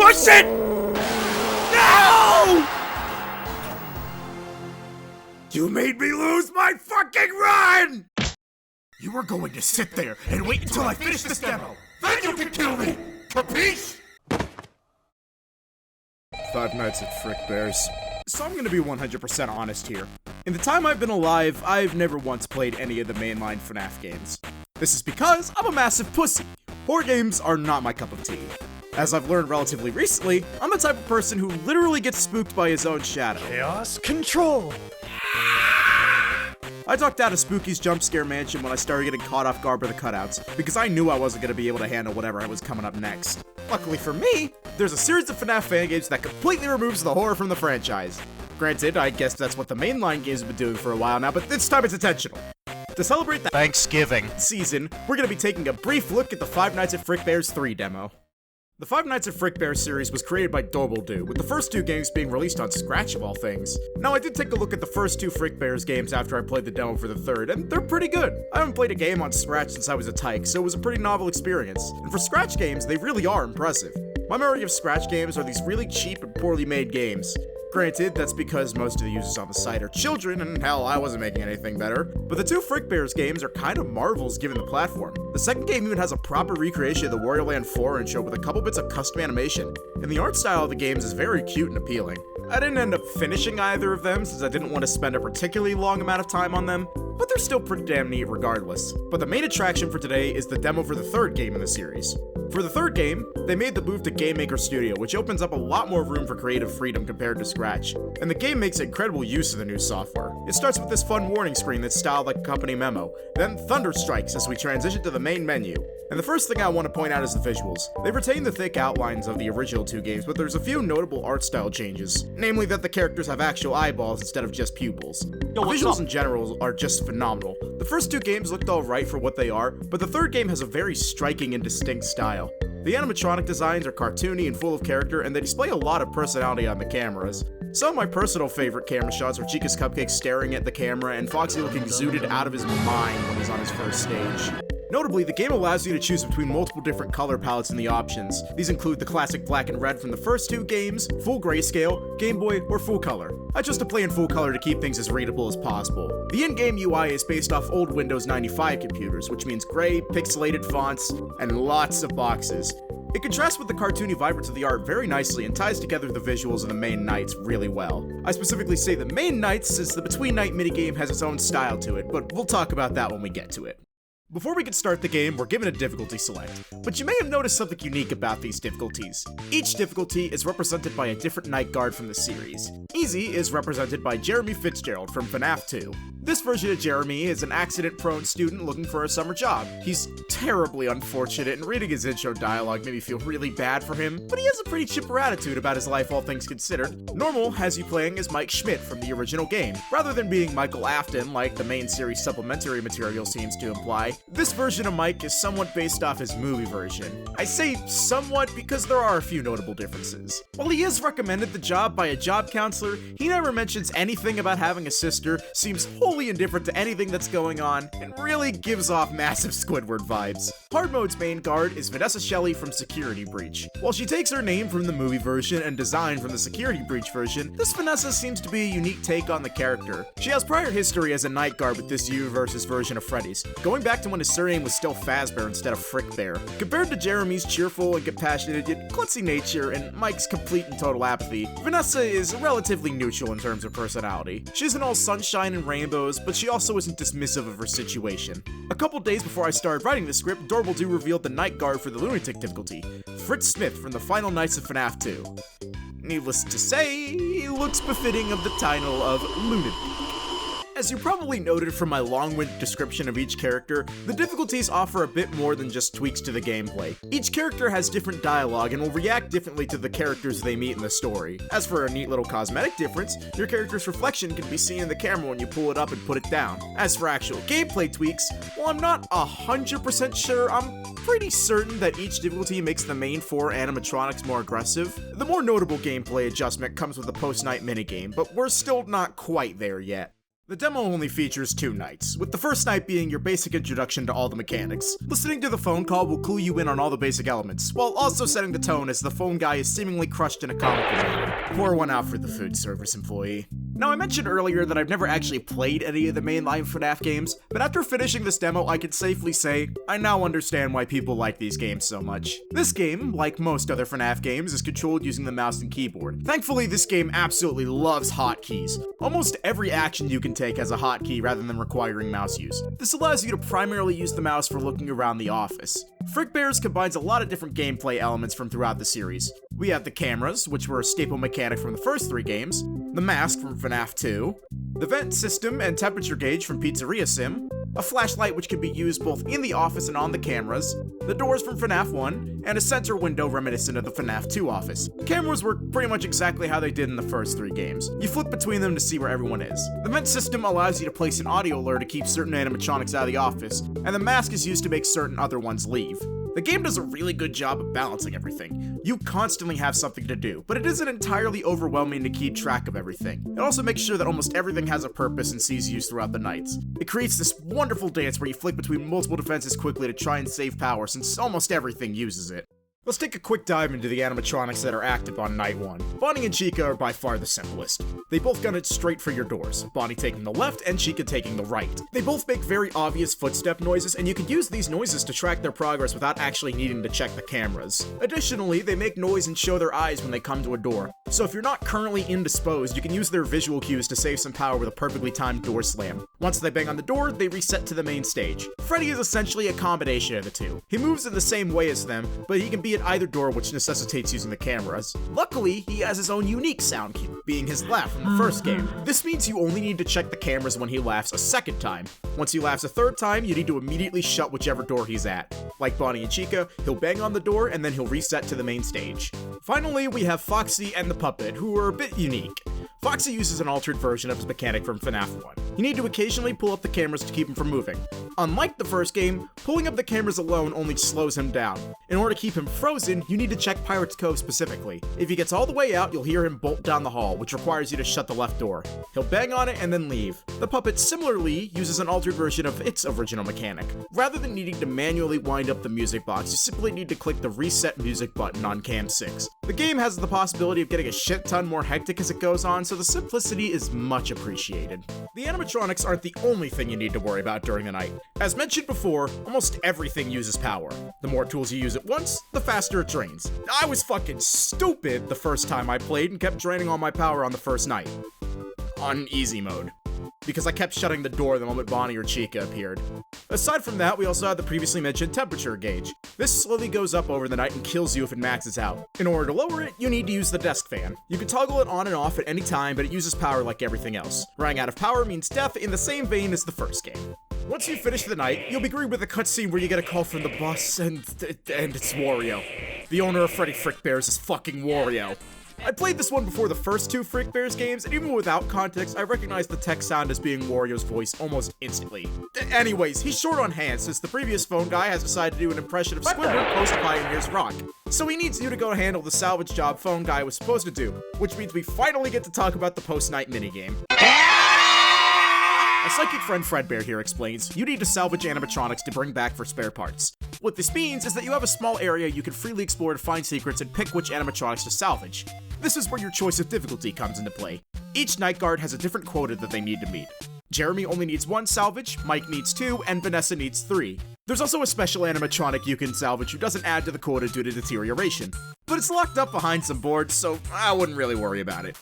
Push it! No! You made me lose my fucking run! You are going to sit there and wait until I finish this demo. Then you can kill me! Capiche? Five Nights at Frickbear's. So I'm gonna be 100% honest here. In the time I've been alive, I've never once played any of the mainline FNAF games. This is because I'm a massive pussy. Horror games are not my cup of tea. As I've learned relatively recently, I'm the type of person who literally gets spooked by his own shadow. Chaos control! I ducked out of Spooky's Jumpscare mansion when I started getting caught off guard by the cutouts, because I knew I wasn't going to be able to handle whatever was coming up next. Luckily for me, there's a series of FNAF fan games that completely removes the horror from the franchise. Granted, I guess that's what the mainline games have been doing for a while now, but this time it's intentional. To celebrate the Thanksgiving season, we're going to be taking a brief look at the Five Nights at Frickbear's 3 demo. The Five Nights at Frickbear series was created by Doubledo, with the first 2 games being released on Scratch of all things. Now, I did take a look at the first 2 Frickbears games after I played the demo for the 3rd, and they're pretty good. I haven't played a game on Scratch since I was a tyke, so it was a pretty novel experience. And for Scratch games, they really are impressive. My memory of Scratch games are these really cheap and poorly made games. Granted, that's because most of the users on the site are children, and hell, I wasn't making anything better. But the 2 Frickbears games are kind of marvels given the platform. The second game even has a proper recreation of the Wario Land 4 intro with a couple bits of custom animation, and the art style of the games is very cute and appealing. I didn't end up finishing either of them since I didn't want to spend a particularly long amount of time on them, but they're still pretty damn neat regardless. But the main attraction for today is the demo for the 3rd game in the series. For the 3rd game, they made the move to Game Maker Studio, which opens up a lot more room for creative freedom compared to Scratch, and the game makes incredible use of the new software. It starts with this fun warning screen that's styled like a company memo, then thunder strikes as we transition to the main menu. And the first thing I want to point out is the visuals. They've retained the thick outlines of the original 2 games, but there's a few notable art style changes, namely that the characters have actual eyeballs instead of just pupils. The visuals in general are just phenomenal. The first 2 games looked alright for what they are, but the 3rd game has a very striking and distinct style. The animatronic designs are cartoony and full of character, and they display a lot of personality on the cameras. Some of my personal favorite camera shots were Chica's Cupcake staring at the camera and Foxy looking zooted out of his mind when he's on his first stage. Notably, the game allows you to choose between multiple different color palettes in the options. These include the classic black and red from the first 2 games, full grayscale, Game Boy, or full color. I chose to play in full color to keep things as readable as possible. The in-game UI is based off old Windows 95 computers, which means gray, pixelated fonts, and lots of boxes. It contrasts with the cartoony vibrance of the art very nicely and ties together the visuals of the main nights really well. I specifically say the main nights since the Between Night minigame has its own style to it, but we'll talk about that when we get to it. Before we can start the game, we're given a difficulty select, but you may have noticed something unique about these difficulties. Each difficulty is represented by a different night guard from the series. Easy is represented by Jeremy Fitzgerald from FNAF 2. This version of Jeremy is an accident-prone student looking for a summer job. He's terribly unfortunate, and reading his intro dialogue made me feel really bad for him, but he has a pretty chipper attitude about his life all things considered. Normal has you playing as Mike Schmidt from the original game, rather than being Michael Afton like the main series supplementary material seems to imply. This version of Mike is somewhat based off his movie version. I say somewhat because there are a few notable differences. While he is recommended the job by a job counselor, he never mentions anything about having a sister, seems wholly indifferent to anything that's going on, and really gives off massive Squidward vibes. Hard Mode's main guard is Vanessa Shelley from Security Breach. While she takes her name from the movie version and design from the Security Breach version, this Vanessa seems to be a unique take on the character. She has prior history as a night guard with this universe's version of Freddy's, going back to when his surname was still Fazbear instead of Frickbear. Compared to Jeremy's cheerful and compassionate yet klutzy nature and Mike's complete and total apathy, Vanessa is relatively neutral in terms of personality. She isn't all sunshine and rainbows, but she also isn't dismissive of her situation. A couple days before I started writing the script, Dorbledo revealed the night guard for the lunatic difficulty, Fritz Smith from the Final Nights of FNAF 2. Needless to say, he looks befitting of the title of Lunatic. As you probably noted from my long-winded description of each character, the difficulties offer a bit more than just tweaks to the gameplay. Each character has different dialogue and will react differently to the characters they meet in the story. As for a neat little cosmetic difference, your character's reflection can be seen in the camera when you pull it up and put it down. As for actual gameplay tweaks, while I'm not 100% sure, I'm pretty certain that each difficulty makes the main 4 animatronics more aggressive. The more notable gameplay adjustment comes with the post-night minigame, but we're still not quite there yet. The demo only features 2 nights, with the first night being your basic introduction to all the mechanics. Listening to the phone call will clue you in on all the basic elements, while also setting the tone as the phone guy is seemingly crushed in a comical manner. Pour one out for the food service employee. Now, I mentioned earlier that I've never actually played any of the mainline FNAF games, but after finishing this demo, I can safely say, I now understand why people like these games so much. This game, like most other FNAF games, is controlled using the mouse and keyboard. Thankfully, this game absolutely loves hotkeys. Almost every action you can take has a hotkey rather than requiring mouse use. This allows you to primarily use the mouse for looking around the office. Frickbear combines a lot of different gameplay elements from throughout the series. We have the cameras, which were a staple mechanic from the first 3 games, the mask from FNAF 2, the vent system and temperature gauge from Pizzeria Sim, a flashlight which can be used both in the office and on the cameras, the doors from FNAF 1, and a center window reminiscent of the FNAF 2 office. Cameras work pretty much exactly how they did in the first 3 games. You flip between them to see where everyone is. The vent system allows you to place an audio lure to keep certain animatronics out of the office, and the mask is used to make certain other ones leave. The game does a really good job of balancing everything. You constantly have something to do, but it isn't entirely overwhelming to keep track of everything. It also makes sure that almost everything has a purpose and sees use throughout the nights. It creates this wonderful dance where you flick between multiple defenses quickly to try and save power, since almost everything uses it. Let's take a quick dive into the animatronics that are active on night 1. Bonnie and Chica are by far the simplest. They both gun it straight for your doors, Bonnie taking the left and Chica taking the right. They both make very obvious footstep noises, and you can use these noises to track their progress without actually needing to check the cameras. Additionally, they make noise and show their eyes when they come to a door. So if you're not currently indisposed, you can use their visual cues to save some power with a perfectly timed door slam. Once they bang on the door, they reset to the main stage. Freddy is essentially a combination of the two. He moves in the same way as them, but he can be at either door, which necessitates using the cameras. Luckily, he has his own unique sound cue, being his laugh from the first game. This means you only need to check the cameras when he laughs a second time. Once he laughs a third time, you need to immediately shut whichever door he's at. Like Bonnie and Chica, he'll bang on the door and then he'll reset to the main stage. Finally, we have Foxy and the puppet, who are a bit unique. Foxy uses an altered version of his mechanic from FNAF 1. You need to occasionally pull up the cameras to keep him from moving. Unlike the first game, pulling up the cameras alone only slows him down. In order to keep him frozen, you need to check Pirate's Cove specifically. If he gets all the way out, you'll hear him bolt down the hall, which requires you to shut the left door. He'll bang on it and then leave. The puppet similarly uses an altered version of its original mechanic. Rather than needing to manually wind up the music box, you simply need to click the reset music button on cam 6. The game has the possibility of getting a shit ton more hectic as it goes on, so the simplicity is much appreciated. The animatronics aren't the only thing you need to worry about during the night. As mentioned before, almost everything uses power. The more tools you use at once, the faster it drains. I was fucking stupid the first time I played and kept draining all my power on the first night. On easy mode. Because I kept shutting the door the moment Bonnie or Chica appeared. Aside from that, we also had the previously mentioned temperature gauge. This slowly goes up over the night and kills you if it maxes out. In order to lower it, you need to use the desk fan. You can toggle it on and off at any time, but it uses power like everything else. Running out of power means death in the same vein as the first game. Once you finish the night, you'll be greeted with a cutscene where you get a call from the boss, and it's Wario. The owner of Freddy Frickbear is fucking Wario. I played this one before the first 2 Frickbear games, and even without context, I recognized the tech sound as being Wario's voice almost instantly. Anyways, he's short on hands since the previous phone guy has decided to do an impression of Squidward post-Pioneer's Rock. So he needs you to go handle the salvage job phone guy was supposed to do, which means we finally get to talk about the post-night minigame. A psychic friend Fredbear here explains, you need to salvage animatronics to bring back for spare parts. What this means is that you have a small area you can freely explore to find secrets and pick which animatronics to salvage. This is where your choice of difficulty comes into play. Each night guard has a different quota that they need to meet. Jeremy only needs 1 salvage, Mike needs 2, and Vanessa needs 3. There's also a special animatronic you can salvage who doesn't add to the quota due to deterioration. But it's locked up behind some boards, so I wouldn't really worry about it.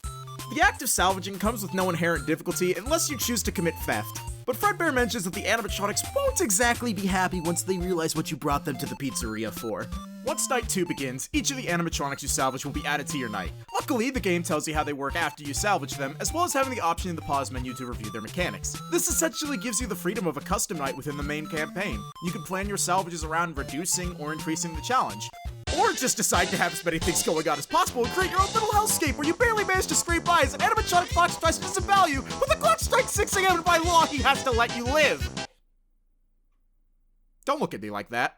The act of salvaging comes with no inherent difficulty unless you choose to commit theft. But Fredbear mentions that the animatronics won't exactly be happy once they realize what you brought them to the pizzeria for. Once night 2 begins, each of the animatronics you salvage will be added to your night. Luckily, the game tells you how they work after you salvage them, as well as having the option in the pause menu to review their mechanics. This essentially gives you the freedom of a custom night within the main campaign. You can plan your salvages around reducing or increasing the challenge. Or just decide to have as many things going on as possible and create your own little hellscape where you barely manage to scrape by as an animatronic fox tries to disavow you, but the clock strikes 6 a.m. and by law he has to let you live. Don't look at me like that.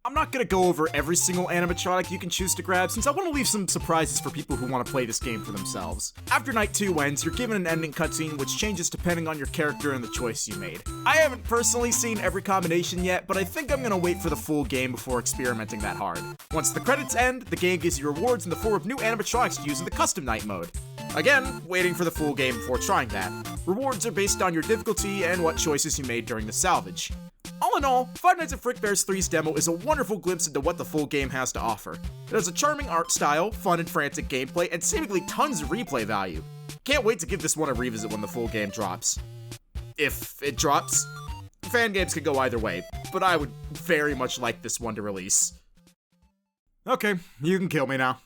I'm not gonna go over every single animatronic you can choose to grab, since I want to leave some surprises for people who want to play this game for themselves. After Night 2 ends, you're given an ending cutscene which changes depending on your character and the choice you made. I haven't personally seen every combination yet, but I think I'm gonna wait for the full game before experimenting that hard. Once the credits end, the game gives you rewards in the form of new animatronics to use in the custom night mode. Again, waiting for the full game before trying that. Rewards are based on your difficulty and what choices you made during the salvage. All in all, Five Nights at Frickbear's 3's demo is a wonderful glimpse into what the full game has to offer. It has a charming art style, fun and frantic gameplay, and seemingly tons of replay value. Can't wait to give this one a revisit when the full game drops. If it drops. Fan games could go either way, but I would very much like this one to release. Okay, you can kill me now.